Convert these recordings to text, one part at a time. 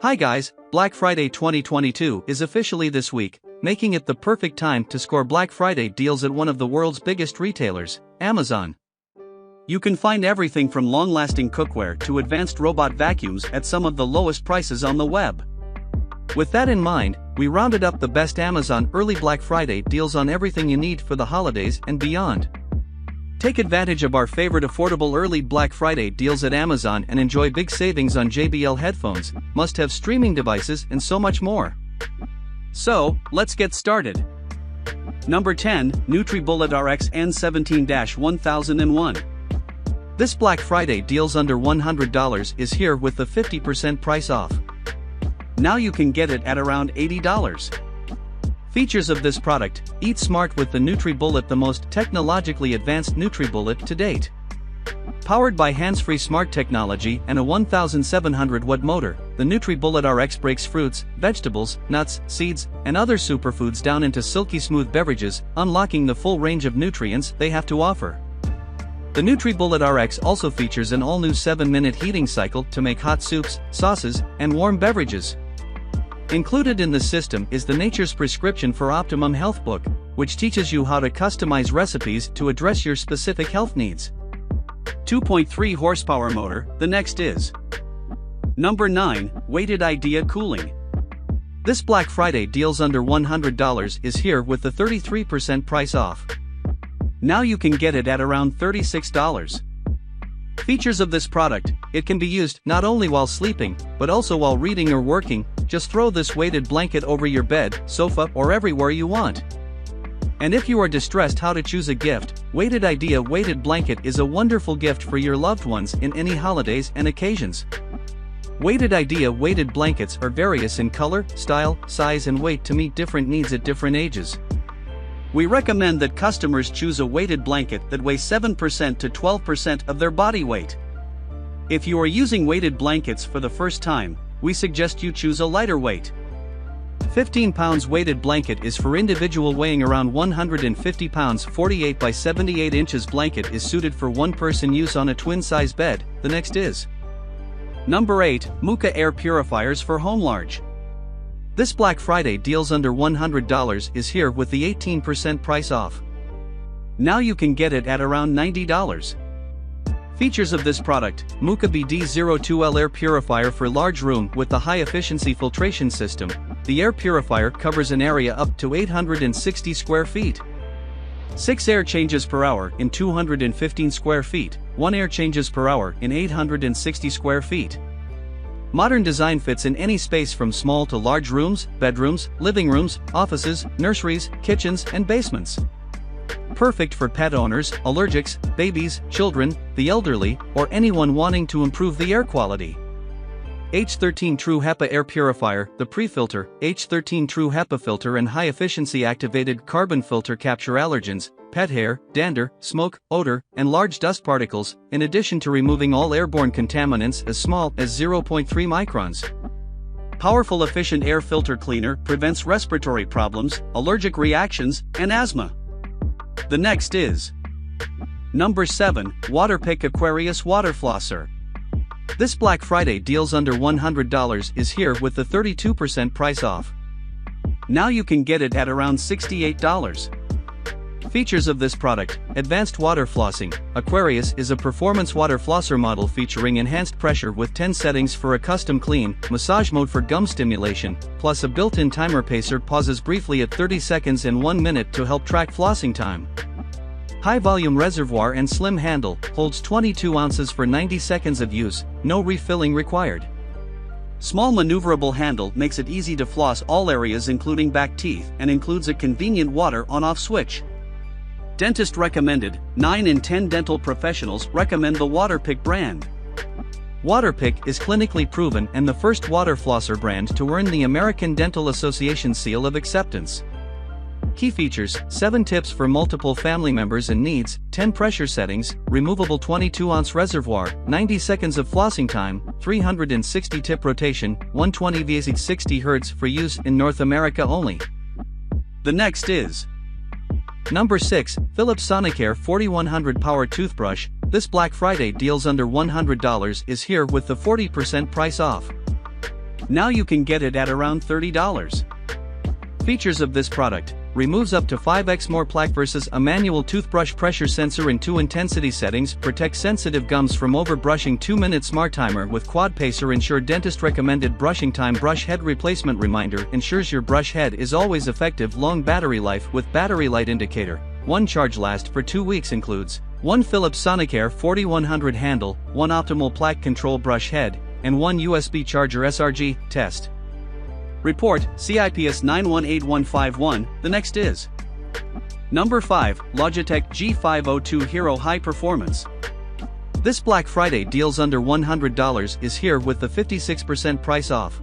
Hi guys, Black Friday 2022 is officially this week, making it the perfect time to score Black Friday deals at one of the world's biggest retailers, Amazon. You can find everything from long-lasting cookware to advanced robot vacuums at some of the lowest prices on the web. With that in mind, we rounded up the best Amazon early Black Friday deals on everything you need for the holidays and beyond. Take advantage of our favorite affordable early Black Friday deals at Amazon and enjoy big savings on JBL headphones, must-have streaming devices and so much more. So, let's get started. Number 10, NutriBullet RX N17-1001. This Black Friday deals under $100 is here with the 50% price off. Now you can get it at around $80. Features of this product: eat smart with the NutriBullet, the most technologically advanced NutriBullet to date. Powered by hands-free smart technology and a 1700-watt motor, the NutriBullet RX breaks fruits, vegetables, nuts, seeds, and other superfoods down into silky smooth beverages, unlocking the full range of nutrients they have to offer. The NutriBullet RX also features an all-new 7-minute heating cycle to make hot soups, sauces, and warm beverages. Included in the system is the Nature's Prescription for Optimum Health book, which teaches you how to customize recipes to address your specific health needs. 2.3 horsepower motor. The next is Number 9, Weighted Idea Cooling. This Black Friday deals under $100 is here with the 33% price off. Now you can get it at around $36. Features of this product: it can be used not only while sleeping, but also while reading or working. Just throw this weighted blanket over your bed, sofa, or everywhere you want. And if you are distressed how to choose a gift, Weighted Idea Weighted Blanket is a wonderful gift for your loved ones in any holidays and occasions. Weighted Idea weighted blankets are various in color, style, size and weight to meet different needs at different ages. We recommend that customers choose a weighted blanket that weighs 7% to 12% of their body weight. If you are using weighted blankets for the first time, we suggest you choose a lighter weight. 15 pounds weighted blanket is for individual weighing around 150 pounds. 48 by 78 inches blanket is suited for one-person use on a twin-size bed. The next is Number 8, Mooka Air Purifiers for Home Large. This Black Friday deals under $100 is here with the 18% price off. Now you can get it at around $90. Features of this product: Mooka BD02L Air Purifier for large room with the high-efficiency filtration system. The air purifier covers an area up to 860 square feet. 6 air changes per hour in 215 square feet, 1 air changes per hour in 860 square feet. Modern design fits in any space from small to large rooms, bedrooms, living rooms, offices, nurseries, kitchens, and basements. Perfect for pet owners, allergics, babies, children, the elderly, or anyone wanting to improve the air quality. H13 True HEPA Air Purifier. The pre-filter, H13 True HEPA filter and high-efficiency activated carbon filter capture allergens, pet hair, dander, smoke, odor, and large dust particles, in addition to removing all airborne contaminants as small as 0.3 microns. Powerful efficient air filter cleaner prevents respiratory problems, allergic reactions, and asthma. The next is Number 7, Waterpik Aquarius Water Flosser. This Black Friday deals under $100 is here with the 32% price off. Now you can get it at around $68. Features of this product: advanced water flossing. Aquarius is a performance water flosser model featuring enhanced pressure with 10 settings for a custom clean, massage mode for gum stimulation, plus a built-in timer. Pacer pauses briefly at 30 seconds and 1 minute to help track flossing time. High-volume reservoir and slim handle, holds 22 ounces for 90 seconds of use, no refilling required. Small maneuverable handle makes it easy to floss all areas including back teeth and includes a convenient water on-off switch. Dentist recommended. 9 in 10 dental professionals recommend the Waterpik brand. Waterpik is clinically proven and the first water flosser brand to earn the American Dental Association seal of acceptance. Key features: 7 tips for multiple family members and needs, 10 pressure settings, removable 22-ounce reservoir, 90 seconds of flossing time, 360 tip rotation, 120 Vs 60 Hz for use in North America only. The next is Number 6, Philips Sonicare 4100 Power Toothbrush. This Black Friday deals under $100 is here with the 40% price off. Now you can get it at around $30. Features of this product: removes up to 5x more plaque versus a manual toothbrush, pressure sensor in 2 intensity settings, protects sensitive gums from over-brushing, 2-minute smart timer with quad pacer, ensure dentist recommended brushing time, brush head replacement reminder, ensures your brush head is always effective, long battery life with battery light indicator, 1 charge last for 2 weeks, includes 1 Philips Sonicare 4100 handle, 1 optimal plaque control brush head, and 1 USB charger. SRG test report CIPS 918151. The next is number 5, Logitech G502 Hero High Performance. This Black Friday deals under $100 is here with the 56% price off.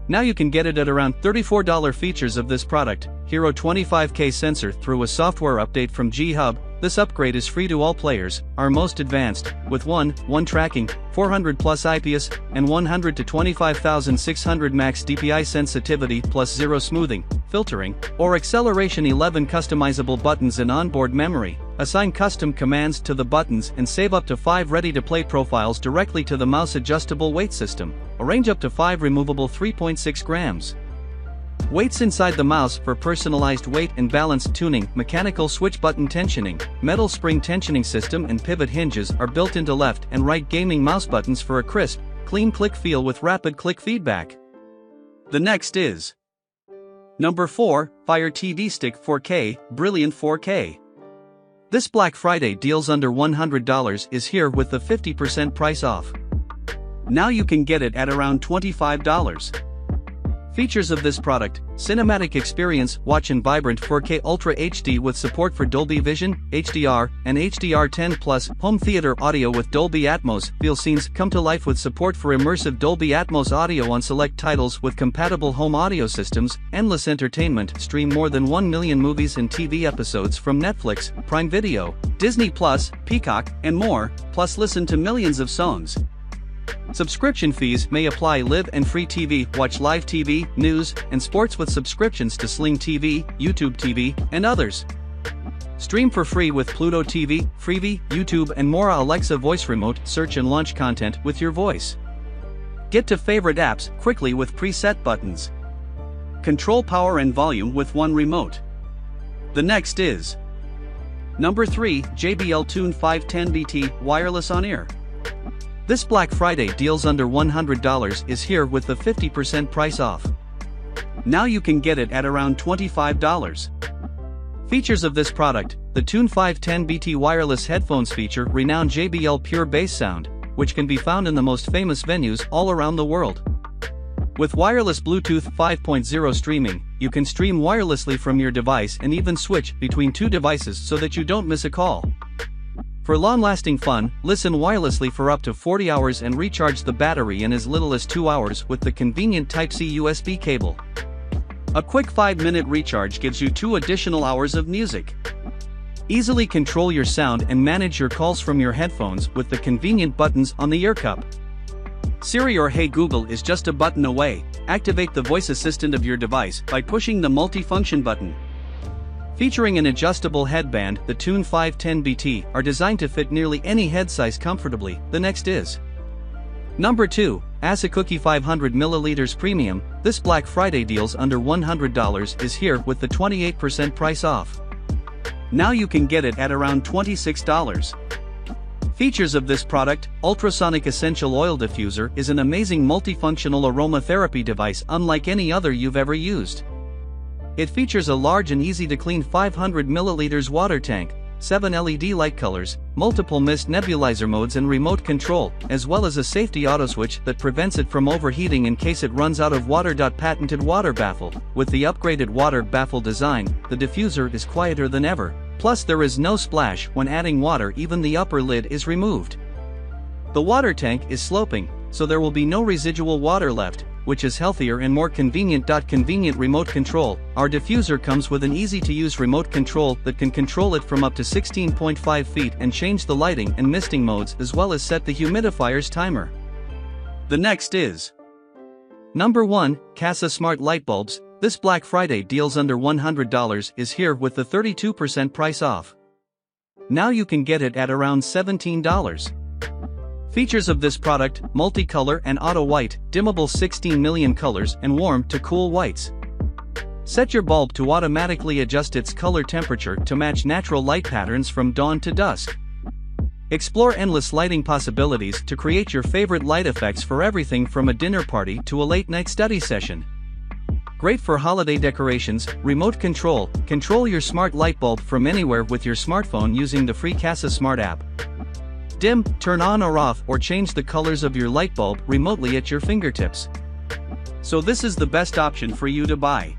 Now you can get it at around $34. Features of this product: Hero 25K sensor through a software update from G-Hub. This upgrade is free to all players, are most advanced, with 1 tracking, 400 plus IPS, and 100 to 25,600 max DPI sensitivity plus 0 smoothing, filtering, or acceleration. 11 customizable buttons and onboard memory. Assign custom commands to the buttons and save up to 5 ready-to-play profiles directly to the mouse. Adjustable weight system. Arrange up to 5 removable 3.6 grams weights inside the mouse for personalized weight and balance tuning. Mechanical switch button tensioning, metal spring tensioning system and pivot hinges are built into left and right gaming mouse buttons for a crisp, clean click feel with rapid click feedback. The next is number 4, Fire TV Stick 4K, Brilliant 4K. This Black Friday deals under $100 is here with the 50% price off. Now you can get it at around $25. Features of this product: cinematic experience, watch in vibrant 4K Ultra HD with support for Dolby Vision, HDR, and HDR10+, home theater audio with Dolby Atmos, feel scenes come to life with support for immersive Dolby Atmos audio on select titles with compatible home audio systems, endless entertainment, stream more than 1 million movies and TV episodes from Netflix, Prime Video, Disney+, Peacock, and more, plus listen to millions of songs. Subscription fees may apply. Live and free TV, watch live TV, news, and sports with subscriptions to Sling TV, YouTube TV, and others. Stream for free with Pluto TV, Freevee, YouTube, and more. Alexa voice remote, search and launch content with your voice. Get to favorite apps quickly with preset buttons. Control power and volume with 1 remote. The next is number 3, JBL Tune 510BT Wireless On-Ear. This Black Friday deals under $100 is here with the 50% price off. Now you can get it at around $25. Features of this product: the Tune 510BT wireless headphones feature renowned JBL pure bass sound, which can be found in the most famous venues all around the world. With wireless Bluetooth 5.0 streaming, you can stream wirelessly from your device and even switch between 2 devices so that you don't miss a call. For long-lasting fun, listen wirelessly for up to 40 hours and recharge the battery in as little as 2 hours with the convenient Type-C USB cable. A quick 5-minute recharge gives you 2 additional hours of music. Easily control your sound and manage your calls from your headphones with the convenient buttons on the ear cup. Siri or Hey Google is just a button away. Activate the voice assistant of your device by pushing the multi-function button. Featuring an adjustable headband, the Tune 510BT are designed to fit nearly any head size comfortably. The next is number 2, Asaakie 500ml Premium. This Black Friday deals under $100 is here with the 28% price off. Now you can get it at around $26. Features of this product: Ultrasonic Essential Oil Diffuser is an amazing multifunctional aromatherapy device unlike any other you've ever used. It features a large and easy-to-clean 500ml water tank, 7 LED light colors, multiple mist nebulizer modes and remote control, as well as a safety auto switch that prevents it from overheating in case it runs out of water. Patented water baffle. With the upgraded water baffle design, the diffuser is quieter than ever, plus there is no splash when adding water. Even the upper lid is removed. The water tank is sloping, so there will be no residual water left, which is healthier and more convenient. Convenient remote control. Our diffuser comes with an easy-to-use remote control that can control it from up to 16.5 feet and change the lighting and misting modes as well as set the humidifier's timer. The next is number 1, Casa Smart Light Bulbs. This Black Friday deals under $100 is here with the 32% price off. Now you can get it at around $17. Features of this product: multicolor and auto white, dimmable 16 million colors and warm to cool whites. Set your bulb to automatically adjust its color temperature to match natural light patterns from dawn to dusk. Explore endless lighting possibilities to create your favorite light effects for everything from a dinner party to a late-night study session. Great for holiday decorations. Remote control. Control your smart light bulb from anywhere with your smartphone using the free Casa Smart app. Dim, turn on or off, or change the colors of your light bulb remotely at your fingertips. So this is the best option for you to buy.